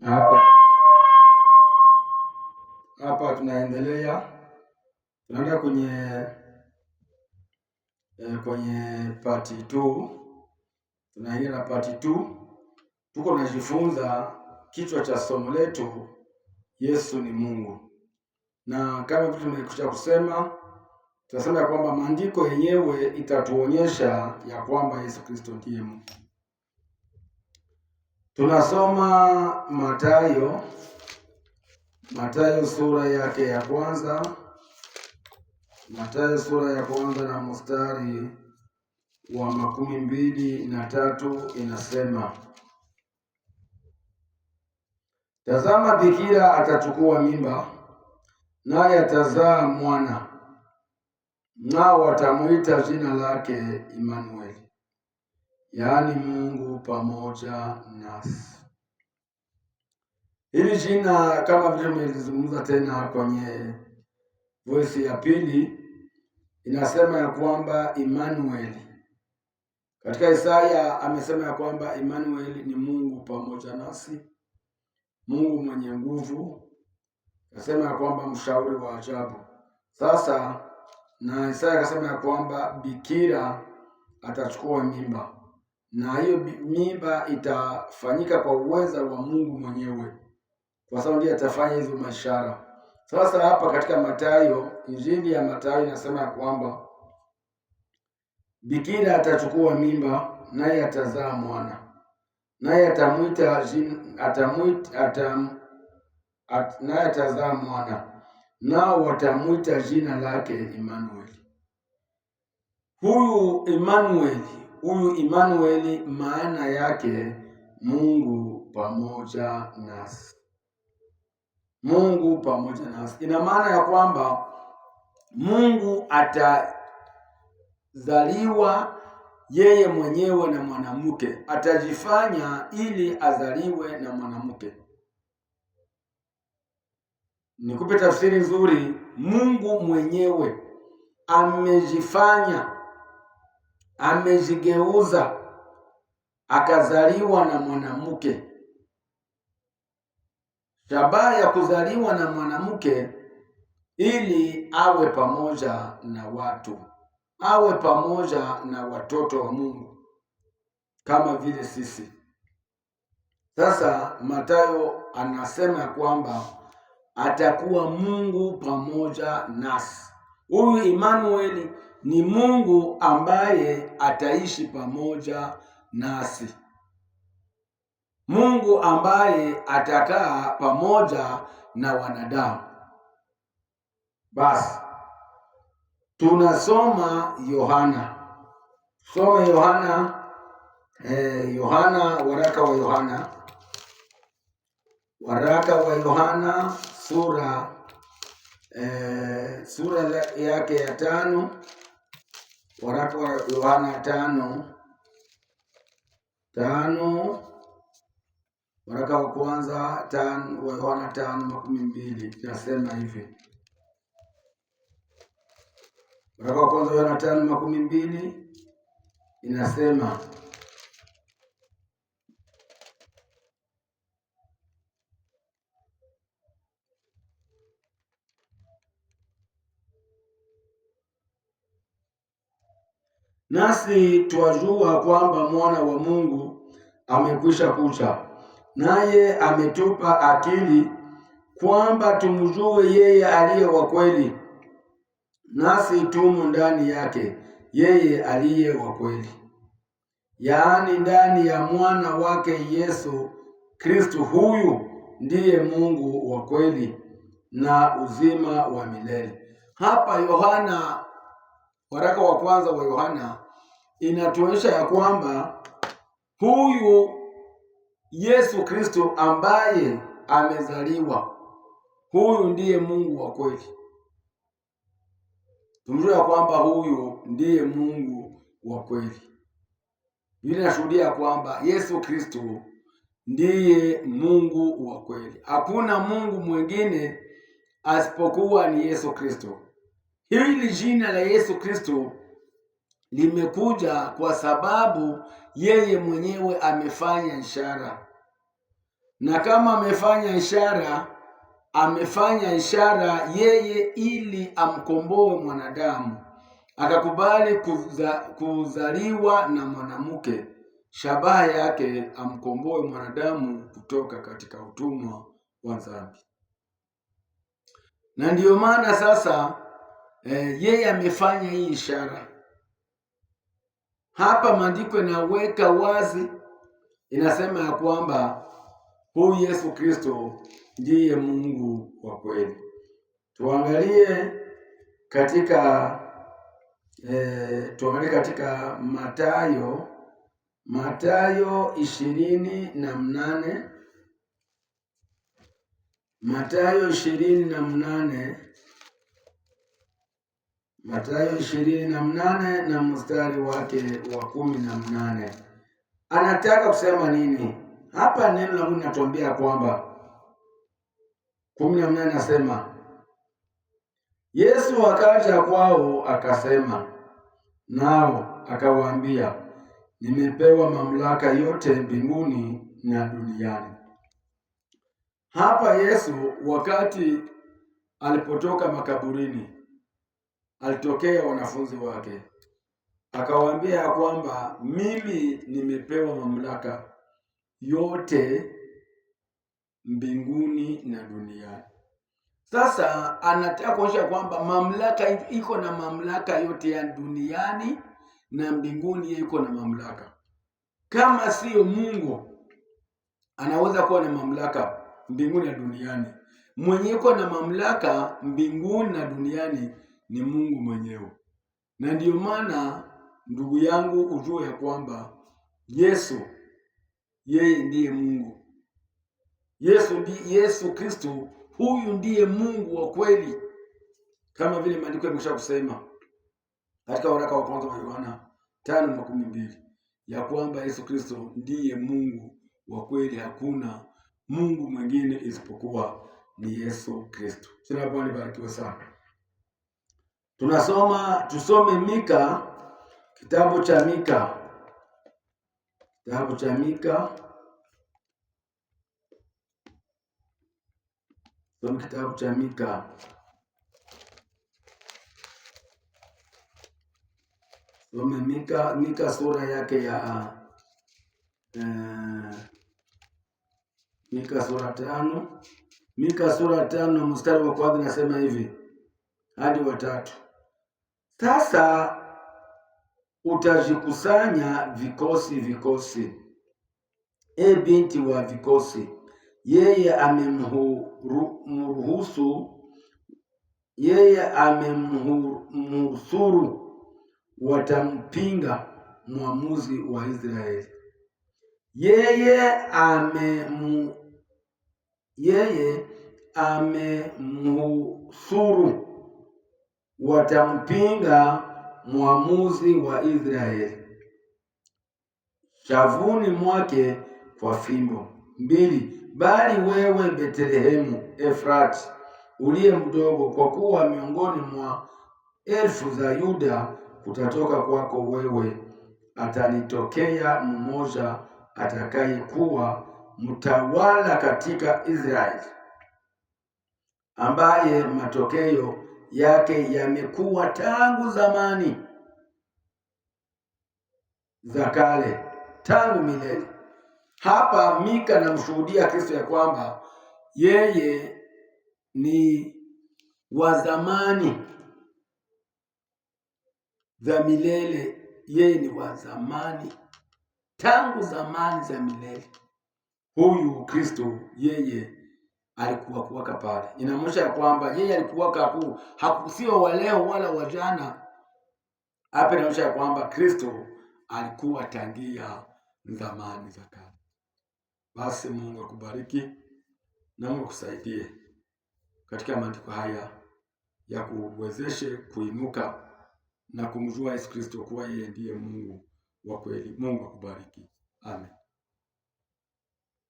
Hapa hapa tunaendelea, tunaenda kwenye part 2. Tunaingia na part 2. Tuko tunajifunza kichwa cha somo letu, Yesu ni Mungu. Na kama vile tumekwisha kusema, tunasema ya kwamba maandiko yenyewe itatuonyesha ya kwamba Yesu Kristo ndiye Mungu. Tunasoma Mathayo sura yake ya kwanza, Mathayo sura ya kwanza na mstari wa 23 inasema, tazama, bikira atachukua mimba, naye atazaa mwana, nao watamuita jina lake Imanueli, yaani Mungu pamoja nasi. Hili jina kama vile tumelizungumza tena kwenye voice ya pili, inasema ya kwamba Imanueli. Katika Isaya amesema ya kwamba Imanueli ni Mungu pamoja nasi, Mungu mwenye nguvu. Akasema ya kwamba mshauri wa ajabu. Sasa na Isaya akasema ya kwamba bikira atachukua mimba, na hiyo mimba itafanyika kwa uweza wa Mungu mwenyewe, kwa sababu ndiye atafanya hizo mashara. Sasa hapa katika Mathayo, Injili ya Mathayo inasema ya kwamba bikira atachukua mimba, naye atazaa mwana, naye atazaa mwana, nao watamwita jina lake Imanueli. Huyu Imanueli maana yake Mungu pamoja nasi. Mungu pamoja nasi ina maana ya kwamba Mungu atazaliwa yeye mwenyewe na mwanamke, atajifanya ili azaliwe na mwanamke. Nikupe tafsiri nzuri, Mungu mwenyewe amejifanya, amejigeuza, akazaliwa na mwanamke. Shabaha ya kuzaliwa na mwanamke ili awe pamoja na watu, awe pamoja na watoto wa Mungu kama vile sisi. Sasa Mathayo anasema kwamba atakuwa Mungu pamoja nasi. Huyu Imanueli ni Mungu ambaye ataishi pamoja nasi, Mungu ambaye atakaa pamoja na wanadamu. Basi tunasoma Yohana. Soma Yohana, waraka wa Yohana sura yake ya 5. Waraka wa Yohana 5, waraka wa kwanza wa Yohana 5:12 inasema hivi. Waraka wa kwanza Yohana 5:12 inasema, nasi twajua kwamba mwana wa Mungu amekwisha kuja, naye ametupa akili kwamba tumjue yeye aliye wa kweli, nasi tumo ndani yake yeye aliye wa kweli, yaani ndani ya mwana wake Yesu Kristo. Huyu ndiye Mungu wa kweli na uzima wa milele. Hapa Yohana, waraka wa kwanza wa Yohana, inatuonyesha ya kwamba huyu Yesu Kristo ambaye amezaliwa, huyu ndiye Mungu wa kweli. Tumjue ya kwamba huyu ndiye Mungu wa kweli. Biblia inashuhudia kwamba Yesu Kristo ndiye Mungu wa kweli. Hakuna Mungu mwingine asipokuwa ni Yesu Kristo. Hili jina la Yesu Kristo limekuja kwa sababu yeye mwenyewe amefanya ishara. na kama amefanya ishara yeye ili amkomboe mwanadamu, akakubali kuzaliwa na mwanamke, shabaha yake amkomboe mwanadamu kutoka katika utumwa wa dhambi. Na ndiyo maana sasa yeye amefanya hii ishara. Hapa maandiko inaweka wazi, inasema ya kwamba huyu Yesu Kristo ndiye Mungu wa kweli. Tuangalie katika Mathayo 28, Mathayo 28 na mstari wake wa 18. Anataka kusema nini hapa? Neno la Mungu linatuambia kwamba 18 nasema, Yesu akaja kwao akasema nao akawaambia, nimepewa mamlaka yote mbinguni na duniani. Hapa Yesu wakati alipotoka makaburini, alitokea wanafunzi wake akawaambia ya kwamba mimi nimepewa mamlaka yote mbinguni na duniani. Sasa anataka kuonyesha kwamba mamlaka iko na mamlaka yote ya duniani na mbinguni iko na mamlaka. Kama sio Mungu anaweza kuwa na mamlaka mbinguni na duniani? Mwenye iko na mamlaka mbinguni na duniani ni Mungu mwenyewe. Na ndiyo maana ndugu yangu ujue ya kwamba Yesu yeye ndiye Mungu. Yesu Kristo huyu ndiye Mungu wa kweli, kama vile maandiko yamesha kusema katika waraka wa kwanza wa Yohana 5:12 ya kwamba Yesu Kristo ndiye Mungu wa kweli, hakuna Mungu mwingine isipokuwa ni Yesu Kristo. Sina Bwana barikiwe sana. Tusome Mika, kitabu cha Mika. Kitabu cha Mika. Some Mika sura yake ya Mika sura 5. Mika sura 5 mstari wa kwanza nasema hivi hadi wa 3. Sasa utajikusanya vikosi, e binti wa vikosi, yeye amemhusuru, watampinga mwamuzi wa Israeli. Yeye amemhusuru, watampinga mwamuzi wa Israeli, shavuni mwake kwa fimbo. 2. Bali wewe Betlehemu Efrati uliye mdogo, kwa kuwa miongoni mwa elfu za Yuda kutatoka kwako wewe atanitokea mmoja atakayekuwa mtawala katika Israeli, ambaye matokeo yake yamekuwa tangu zamani za kale, tangu milele. Hapa Mika anamshuhudia Kristo ya kwamba yeye ni wa zamani za milele, yeye ni wa zamani tangu zamani za milele. Huyu Kristo yeye alikuwa kuwaka pale. Inaonyesha kwamba yeye alikuwa sio wa leo wala wa jana. Hapa inaonyesha kwamba Kristo alikuwa tangia zamani za kale. Basi Mungu akubariki na Mungu akusaidie katika maandiko haya ya kuwezeshe kuinuka na kumjua Yesu Kristo kuwa yeye ndiye Mungu wa kweli. Mungu akubariki. Amen.